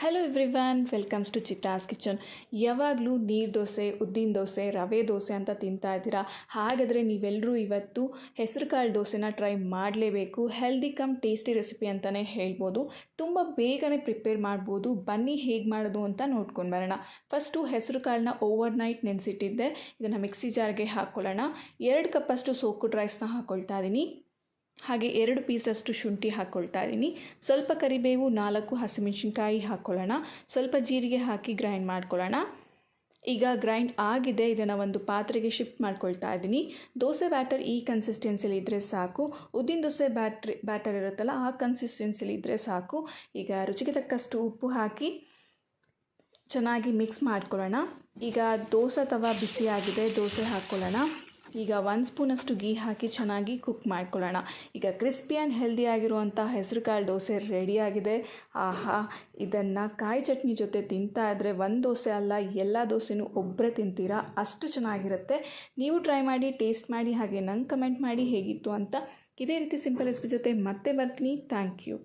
Hello everyone, welcomes to Chitta's kitchen. ಯಾವಾಗಲೂ ನೀರು ದೋಸೆ, ಉದ್ದಿನ ದೋಸೆ, ರವೆ ದೋಸೆ ಅಂತ ತಿಂತಾ ಇದ್ದೀರಾ. ಹಾಗಾದರೆ ನೀವೆಲ್ಲರೂ ಇವತ್ತು ಹೆಸರು ಕಾಳು ದೋಸೆನ ಟ್ರೈ ಮಾಡಲೇಬೇಕು. ಹೆಲ್ದಿ ಕಮ್ ಟೇಸ್ಟಿ ರೆಸಿಪಿ ಅಂತಲೇ ಹೇಳ್ಬೋದು. ತುಂಬ ಬೇಗನೆ ಪ್ರಿಪೇರ್ ಮಾಡ್ಬೋದು. ಬನ್ನಿ ಹೇಗೆ ಮಾಡೋದು ಅಂತ ನೋಡ್ಕೊಂಡು ಬರೋಣ. ಫಸ್ಟು ಹೆಸರು ಕಾಳನ್ನ ಓವರ್ ನೈಟ್ ನೆನೆಸಿಟ್ಟಿದ್ದೆ. ಇದನ್ನು ಮಿಕ್ಸಿ ಜಾರ್ಗೆ ಹಾಕ್ಕೊಳ್ಳೋಣ. 2 ಕಪ್ಪಷ್ಟು ಸೋಕ್ಡ್ ರೈಸ್ನ ಹಾಕ್ಕೊಳ್ತಾ ಇದ್ದೀನಿ. ಹಾಗೆ 2 ಪೀಸಷ್ಟು ಶುಂಠಿ ಹಾಕ್ಕೊಳ್ತಾ ಇದ್ದೀನಿ. ಸ್ವಲ್ಪ ಕರಿಬೇವು, 4 ಹಸಿಮೆಣಸಿನ್ಕಾಯಿ ಹಾಕ್ಕೊಳ್ಳೋಣ. ಸ್ವಲ್ಪ ಜೀರಿಗೆ ಹಾಕಿ ಗ್ರೈಂಡ್ ಮಾಡ್ಕೊಳ್ಳೋಣ. ಈಗ ಗ್ರೈಂಡ್ ಆಗಿದೆ. ಇದನ್ನು ಒಂದು ಪಾತ್ರೆಗೆ ಶಿಫ್ಟ್ ಮಾಡ್ಕೊಳ್ತಾ ಇದ್ದೀನಿ. ದೋಸೆ ಬ್ಯಾಟರ್ ಈ ಕನ್ಸಿಸ್ಟೆನ್ಸಿಲಿ ಇದ್ದರೆ ಸಾಕು. ಉದ್ದಿನ ದೋಸೆ ಬ್ಯಾಟರ್ ಇರುತ್ತಲ್ಲ, ಆ ಕನ್ಸಿಸ್ಟೆನ್ಸಿಲಿ ಇದ್ದರೆ ಸಾಕು. ಈಗ ರುಚಿಗೆ ತಕ್ಕಷ್ಟು ಉಪ್ಪು ಹಾಕಿ ಚೆನ್ನಾಗಿ ಮಿಕ್ಸ್ ಮಾಡ್ಕೊಳ್ಳೋಣ. ಈಗ ದೋಸೆ ತವ ಬಿಸಿಯಾಗಿದೆ, ದೋಸೆ ಹಾಕ್ಕೊಳ್ಳೋಣ. ಈಗ 1 ಸ್ಪೂನಷ್ಟು ಗೀ ಹಾಕಿ ಚೆನ್ನಾಗಿ ಕುಕ್ ಮಾಡ್ಕೊಳ್ಳೋಣ. ಈಗ ಕ್ರಿಸ್ಪಿ ಆ್ಯಂಡ್ ಹೆಲ್ದಿ ಆಗಿರುವಂಥ ಹೆಸರು ಕಾಳು ದೋಸೆ ರೆಡಿಯಾಗಿದೆ. ಆಹಾ, ಇದನ್ನು ಕಾಯಿ ಚಟ್ನಿ ಜೊತೆ ತಿಂತಾ ಇದ್ದರೆ ಒಂದು ದೋಸೆ ಅಲ್ಲ, ಎಲ್ಲ ದೋಸೆನೂ ಒಬ್ಬರೇ ತಿಂತೀರಾ, ಅಷ್ಟು ಚೆನ್ನಾಗಿರುತ್ತೆ. ನೀವು ಟ್ರೈ ಮಾಡಿ, ಟೇಸ್ಟ್ ಮಾಡಿ, ಹಾಗೆ ನಂಗೆ ಕಮೆಂಟ್ ಮಾಡಿ ಹೇಗಿತ್ತು ಅಂತ. ಇದೇ ರೀತಿ ಸಿಂಪಲ್ ರೆಸಿಪಿ ಜೊತೆ ಮತ್ತೆ ಬರ್ತೀನಿ. Thank you.